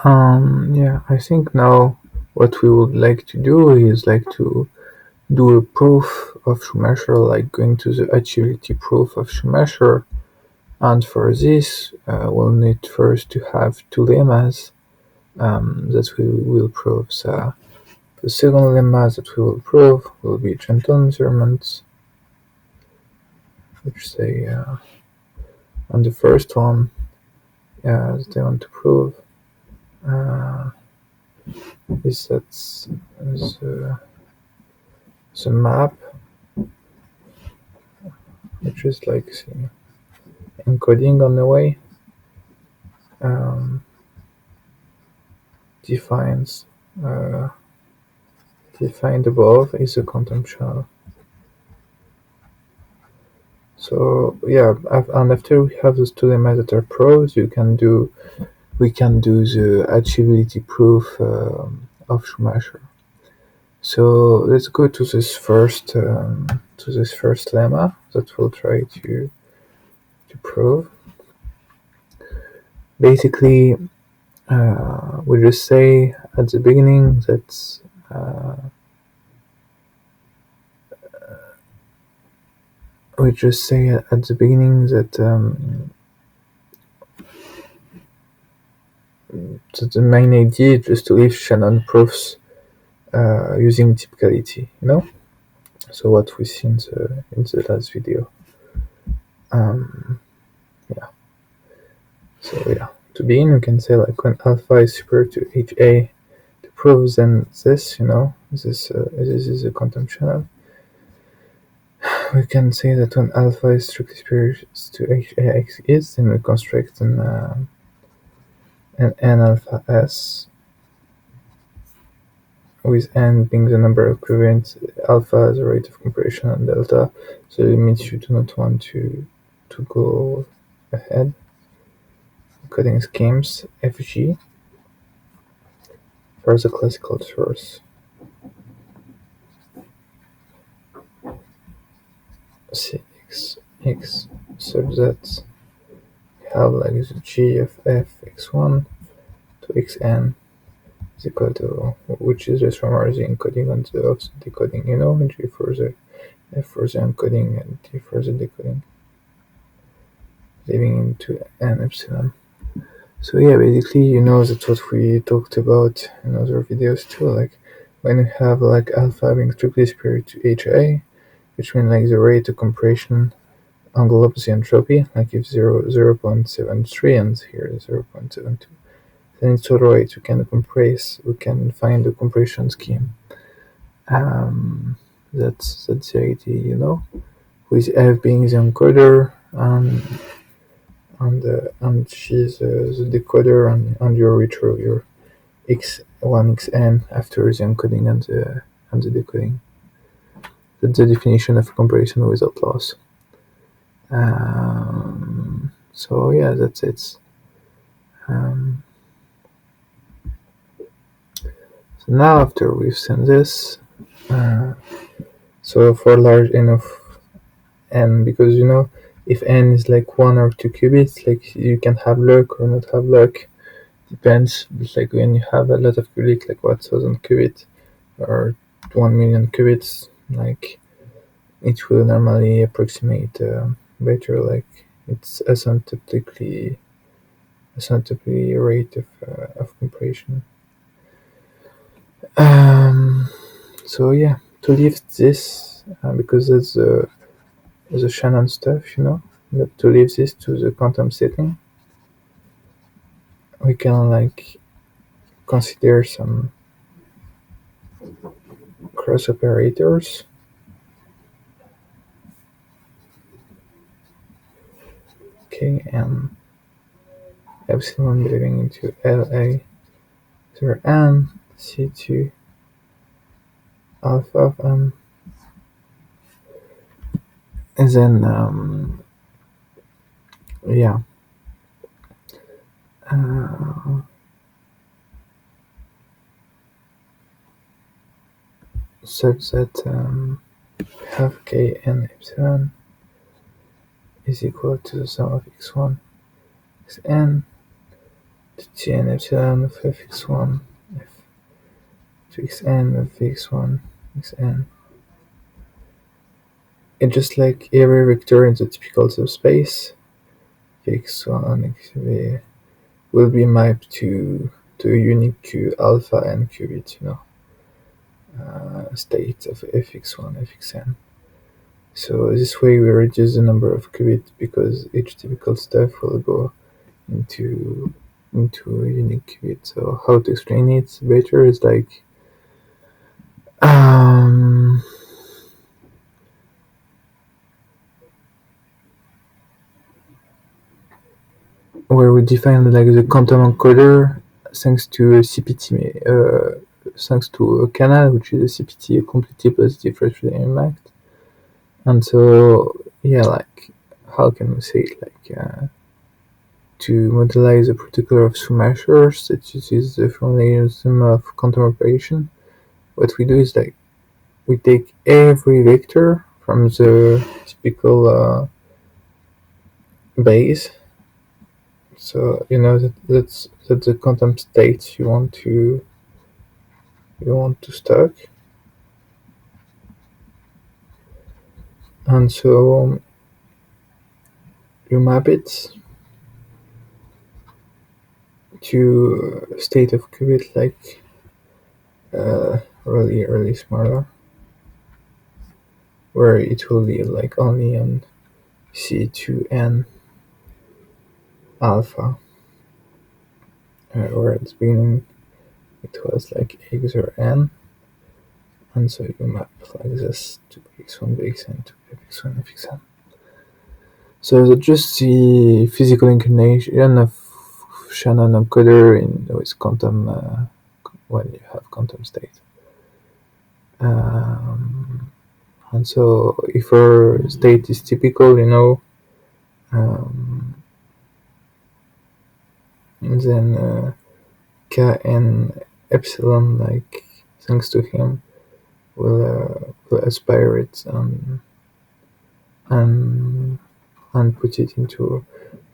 Yeah, I think now what we would like to do is like to do a proof of Schumacher, like going to the achievability proof of Schumacher. And for this, we'll need first to have two lemmas that we will prove. So the second lemma that we will prove will be Shannon measurements, which say on the first one that I want to prove uh, is that the map, which is like the encoding on the way, um, defines uh, defined above is a quantum channel. So yeah, and after we have those two lemmas that are pros, we can do the achievability proof of Schumacher. So let's go to this first lemma that we'll try to prove. Basically, we just say at the beginning that that the main idea is just to leave Shannon proofs using typicality, you know. So what we see in the last video. Um, yeah. So yeah, to begin, we can say like when alpha is superior to HA, to prove then this, you know, this is a quantum channel. We can say that when alpha is strictly superior to HAX is, then we construct an N alpha S, with N being the number of covariants, alpha is the rate of compression, and delta the limits you do not want to go ahead. Coding schemes FG for the classical source. X such that we have like the G of f x1 to xn is equal to, which is just from the encoding and the offset decoding, you know, G for the f for the encoding and t for the decoding, leaving into n epsilon. So yeah, basically, you know, that's what we talked about in other videos too, like when you have like alpha being strictly superior to HA, which means like the rate of compression envelopes the entropy, like if 0.73 and here 0.72, then it's alright, we can find the compression scheme. That's the idea, you know, with f being the encoder and she's the decoder, and you retrieve your x1 xn after the encoding and the decoding. That's the definition of comparison without loss. So yeah, that's it. Um, so now after we've seen this, so for large n of n, because you know, if n is like 1 or 2 qubits, like you can have luck or not have luck, depends. But like when you have a lot of qubits, like 1000 qubits or 1 million qubits, like it will normally approximate better, like it's asymptotically rate of compression. So yeah, to leave this because that's the Shannon stuff, you know, but to leave this to the quantum setting, we can like consider some cross operators. Okay, and epsilon belonging into LA, there n C2 alpha of m, and then yeah, uh, such that half k n epsilon is equal to the sum of x1 xn Tn epsilon of fx1 f to xn of fx1 xn. It's just like every vector in the typical subspace fx1 xv will be mapped to a unique q alpha n qubit, state of fx1 fxn. So this way we reduce the number of qubits because each typical stuff will go into a unique qubit. So how to explain it better is like where we define like the quantum encoder thanks to a CPT, thanks to a canal which is a CPT, a completely positive Riemann act. And so yeah, like how can we say it, like to modelize a particular of Schumacher that uses the formalism of quantum operation, what we do is like we take every vector from the typical base. So that's the quantum state you want to stack, and so you map it to a state of qubit like really smaller, where it will be like only on C2n alpha, where at the beginning it was like x or n, and so you map like this to x1 bxn to fx1 fxn. So that's just the physical incarnation of Shannon encoder with quantum when you have quantum state. And so if our state is typical, then Kn epsilon, like thanks to him, will aspire it and put it into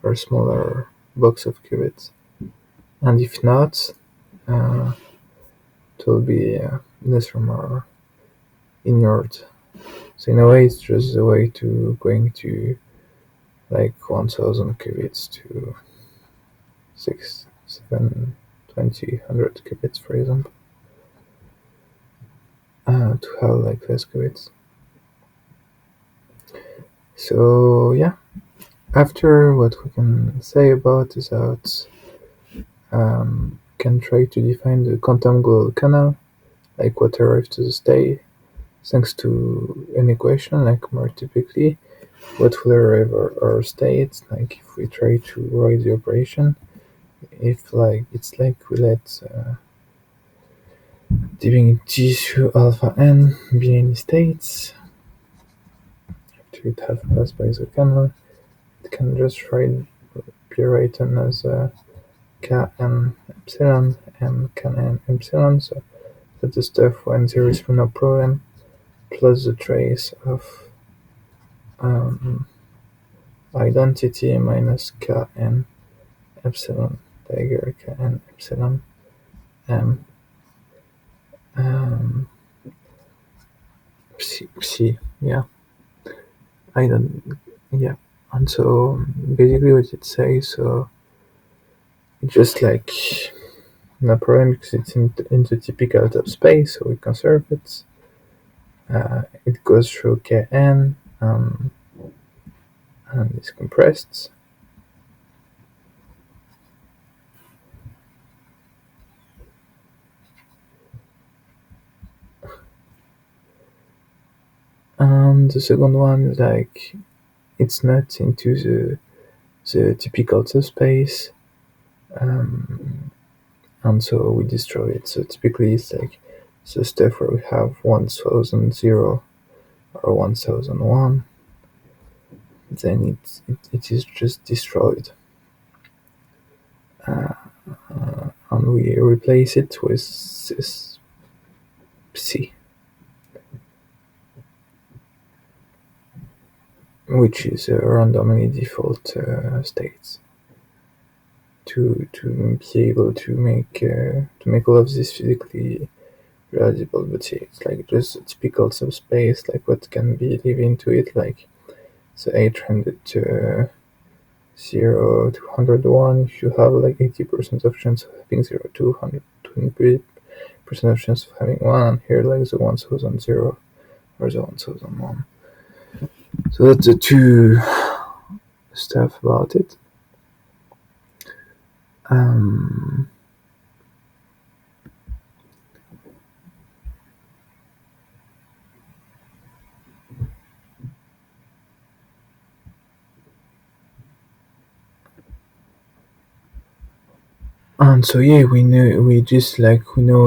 a smaller box of qubits. And if not, it will be less or more inert. So in a way, it's just a way to going to like 1000 qubits to 6, 7, 20, 100 qubits, for example, to have like fast qubits. So yeah, after what we can say about is that can try to define the quantum global canal, like what arrives to the state, thanks to an equation, like more typically, what will arrive our states, like if we try to write the operation, if like it's like we let divinity through alpha n be any states, after it have passed by the canal, it can just be written as kn epsilon and kn epsilon, so that's the stuff when there is no problem, plus the trace of identity minus kn epsilon dagger kn epsilon m psi, yeah, I don't, yeah. And so basically what it says, so it's just like no problem because it's in the typical top space, so we conserve it. It goes through Kn and is compressed. And the second one is like it's not into the typical subspace, and so we destroy it. So typically it's like the stuff where we have 1000 or 1001, then it is just destroyed, and we replace it with this psi, which is a randomly default states to be able to make all of this physically realizable. But yeah, it's like just a typical subspace, like what can be live into it, like the 800 0 to 101. If you have like 80% of chance of having 0 to 120% of chance of having 1, here like the 1000 or the 1001. So that's the two stuff about it. And so yeah, we know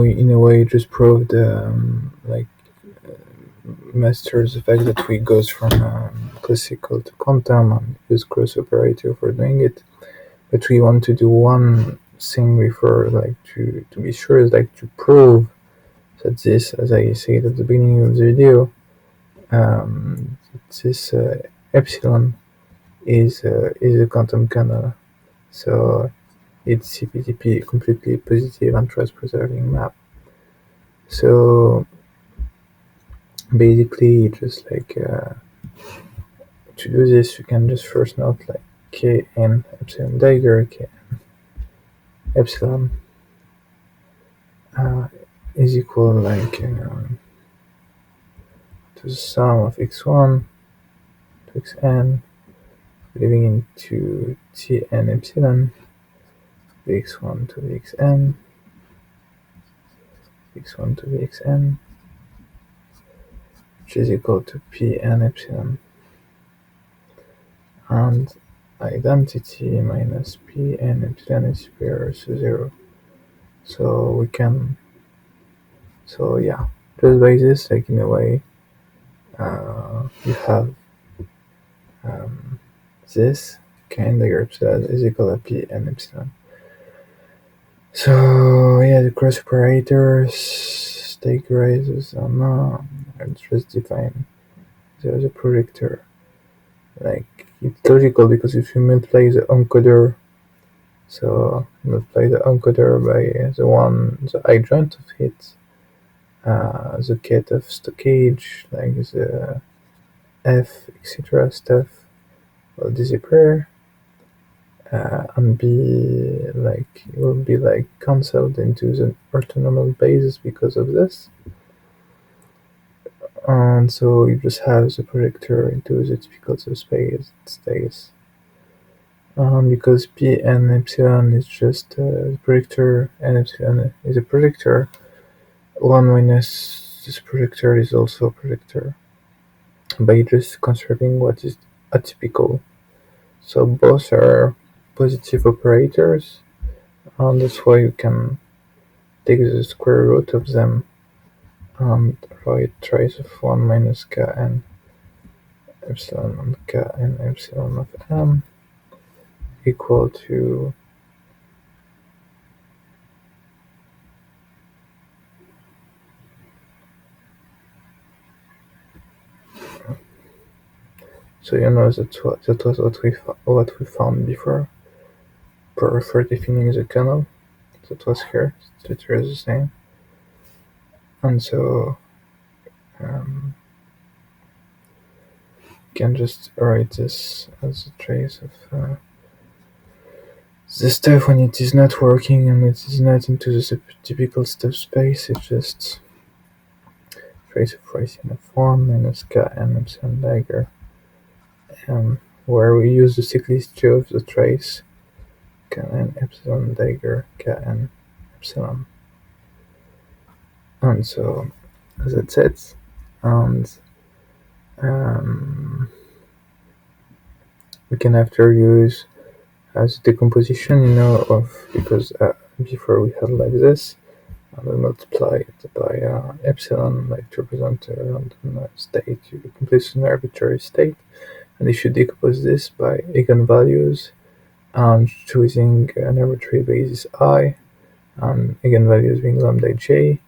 in a way just proved like masters the fact that we goes from classical to quantum and use Krauss operator for doing it. But we want to do one thing before, like to be sure, is like to prove that this, as I said at the beginning of the video, this epsilon is a quantum kernel. So it's CPTP, completely positive and trust preserving map. So basically, just like to do this, you can just first note like kn epsilon dagger, kn epsilon is equal like to the sum of x1 to xn, living into tn epsilon, the x1 to the xn, x1 to the xn, which is equal to pn epsilon, and identity minus pn epsilon is superior to 0. So we can, so yeah, just by this, like in a way, you have this kind of epsilon is equal to pn epsilon. So yeah, the cross operators, stake raises and just define there's a predictor. Like it's logical because if you multiply the encoder, so multiply the encoder by the adjoint of it, the ket of stockage, like the f etc. stuff will disappear. And it will be like cancelled into the orthonormal basis because of this, and so you just have the projector into the typical subspace it stays. Because p and epsilon is just the projector and epsilon is a projector, 1 minus this projector is also a projector by just conserving what is atypical. So both are positive operators, and that's why you can take the square root of them and write trace of 1 minus kn epsilon and kn epsilon of m equal to so you know that was what we found before for defining the kernel. That was here. It's literally the same. And so you can just write this as a trace of the stuff when it is not working and it is not into the typical subspace. It's just trace of Racine of 1 minus kn epsilon dagger, where we use the cyclicity of the trace kn epsilon dagger kn epsilon. And so that's it. And we can after use as decomposition, of because before we had like this, and we multiply it by epsilon, like to represent a random state. You complete an arbitrary state, and if you decompose this by eigenvalues and choosing an arbitrary basis I, and eigenvalues being lambda j,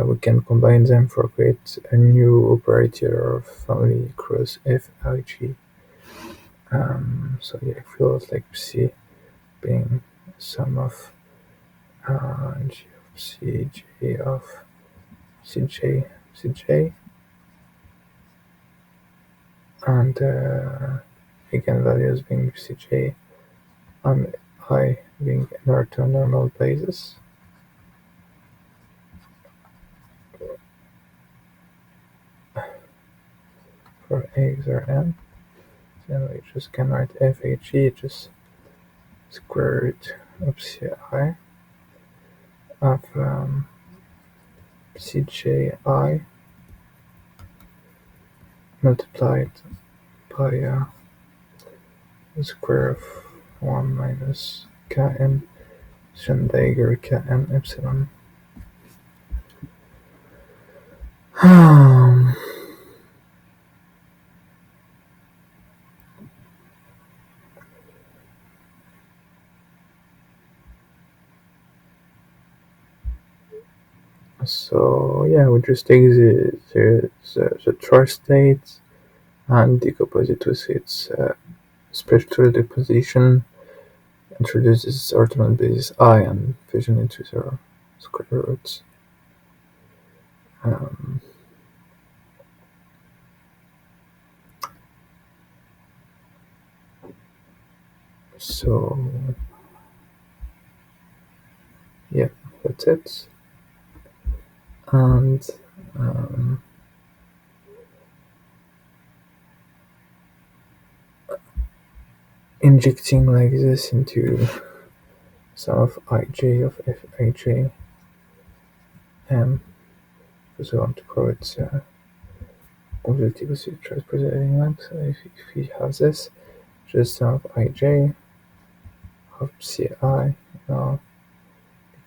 we can combine them for create a new operator of family Krauss Fig. So yeah, it feels like C being sum of g of cj of cj, and eigenvalues being cj and I being an orthonormal basis. For x or n, then we just can write fhg, just square root of ci of cji multiplied by the square of 1 minus kn Schneider kn epsilon. So yeah, we just take the trough state and decompose it with its spectral deposition, introduce this orthogonal basis I and fusion it with our square roots. So yeah, that's it. And injecting like this into sum of ij of fij because we want to prove it's completely with transposing lamp. So if we have this, just sum of ij of ci,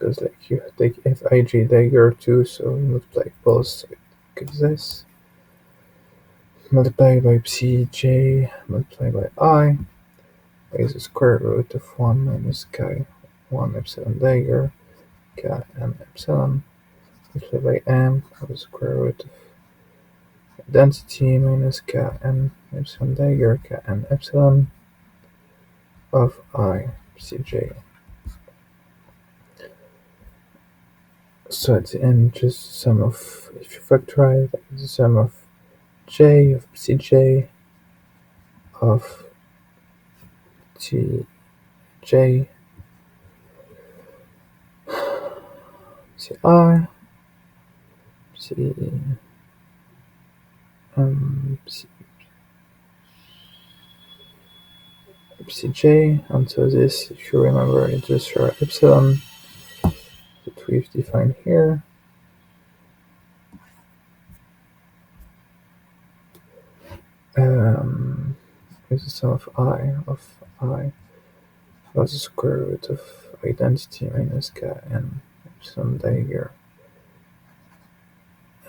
because like you take fij dagger too, so you multiply both, so it gives this. Multiply by cj, multiply by I, is the square root of 1 minus k 1 epsilon dagger k m epsilon multiplied by m of the square root of density minus k n epsilon dagger k n epsilon of I cj. So at the end, just sum of, if you factorize, the sum of j of cj of tj ci c cj, and so this, if you remember, is just your epsilon that we've defined here. Is the sum of I plus the square root of identity minus k n epsilon dagger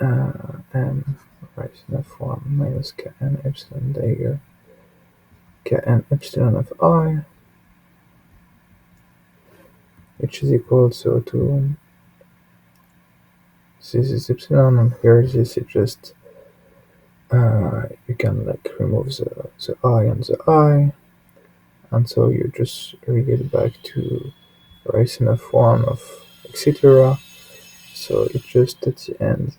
m rising of 1 minus k n epsilon dagger k n epsilon of I, which is equal to this is epsilon, and here this is just you can like remove the I and the I, and so you just relate back to rising of 1 of etc. So it's just at the end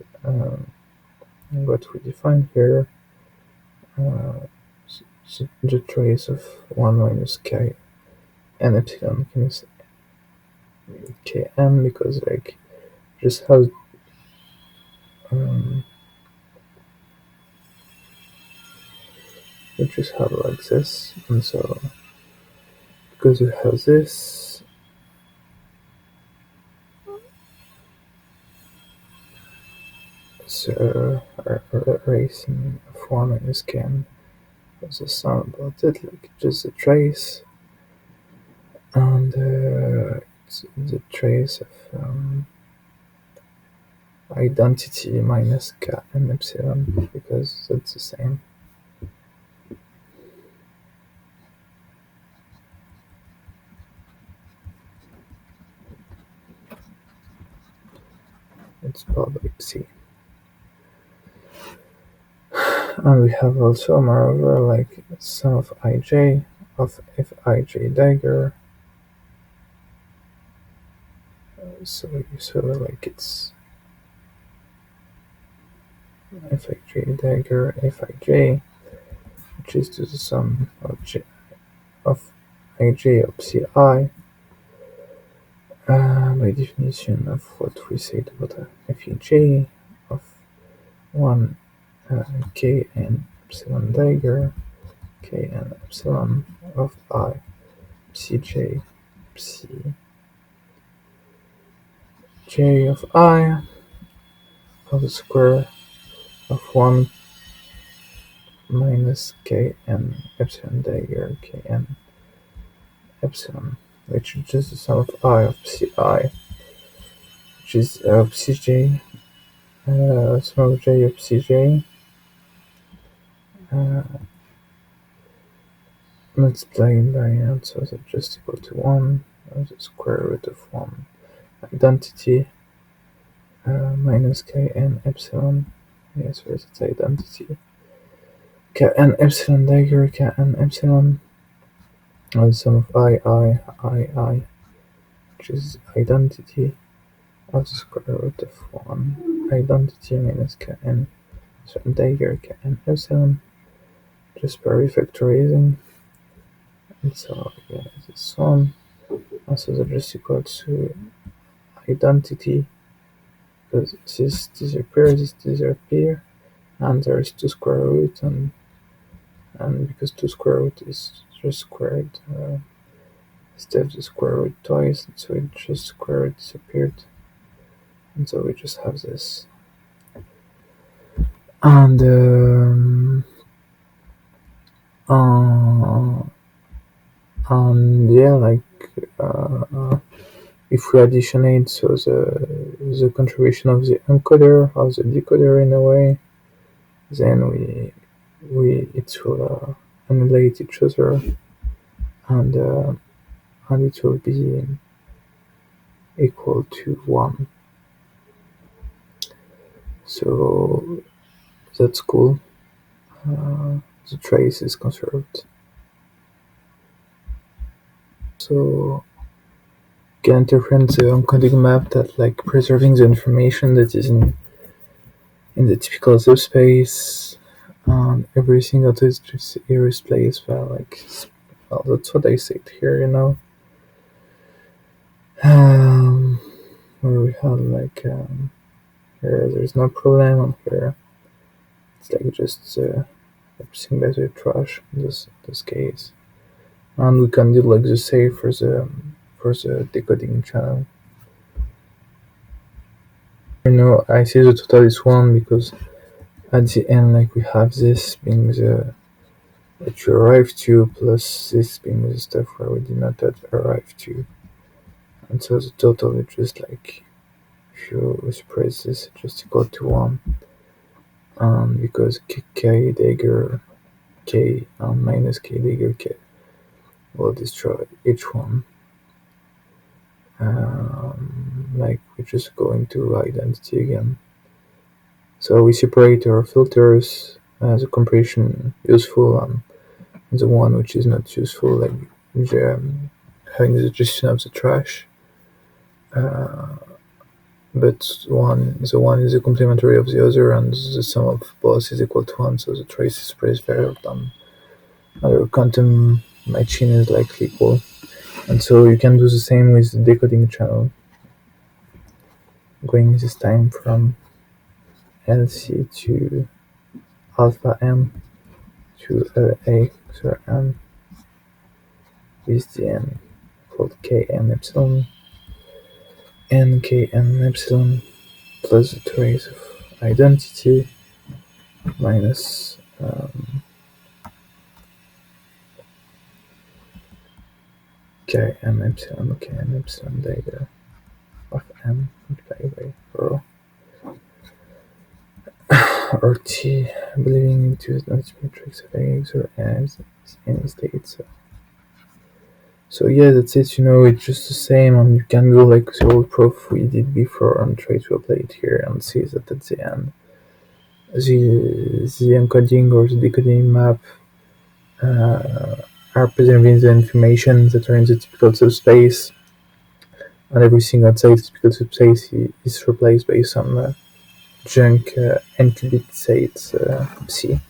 what we define here, the trace of 1 minus k n epsilon kn, because like just how you just have like this, and so because you have this, so erasing of 1 minus kn was a sum about it, like just a trace, and it's the trace of identity minus k and epsilon, because that's the same. It's public C. And we have also, moreover, like sum of ij of fij dagger So like it's Fij dagger Fij, which is to the sum of ij of ci, by definition of what we said about Fij of 1 k and epsilon dagger k and epsilon of I psi j of I of the square of 1 minus k and epsilon dagger k and epsilon, which is just the sum of I of psi, which is psj, sum of j of psj, multiplied by so that's just equal to 1 of the square root of 1 identity minus k and epsilon. Yes, where's its identity? K and epsilon dagger k and epsilon of the sum of I, which is identity of the square root of 1 identity minus k and epsilon dagger k and epsilon, just by refactorizing. And so yeah, this one also is just equal to identity, because this disappears, and there is 2 square root, and because 2 square root is just squared, instead of the square root twice, and so it just square root disappeared, and so we just have this. And yeah, like if we additionate, so the contribution of the encoder of the decoder in a way, then it will annihilate each other, and it will be equal to 1. So that's cool. The trace is conserved. So can interpret the encoding map that like preserving the information that is in the typical subspace, and everything that is just irreplaceable. Well, that's what I said here, where we have like here there's no problem, and here it's like just everything by the trash in this case, and we can do like the same for the decoding channel. I see the total is 1 because at the end, like, we have this being the that you arrive to, plus this being the stuff where we did not arrive to, and so the total is just like, if you spread this, it's just equal to 1, because k dagger k minus k dagger k will destroy each one. Like, we just go into identity again. So we separate our filters, the compression useful and the one which is not useful, like having the digestion of the trash. But the one is a complementary of the other, and the sum of both is equal to 1, so the trace is spread better than other quantum machine is likely equal. And so you can do the same with the decoding channel, going this time from LC to alpha m to LA, so m with the n called k and epsilon, n k and epsilon plus the trace of identity minus k and epsilon dagger of m multiplied by rho or t, believing into the knowledge matrix of x or as any state. So yeah, that's it. It's just the same, and you can go like the old proof we did before and try to apply it here and see that at the end the encoding or the decoding map are preserving the information that are in the typical subspace, and everything outside the typical subspace is replaced by some junk n-qubit state psi.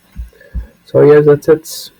So yeah, that's it.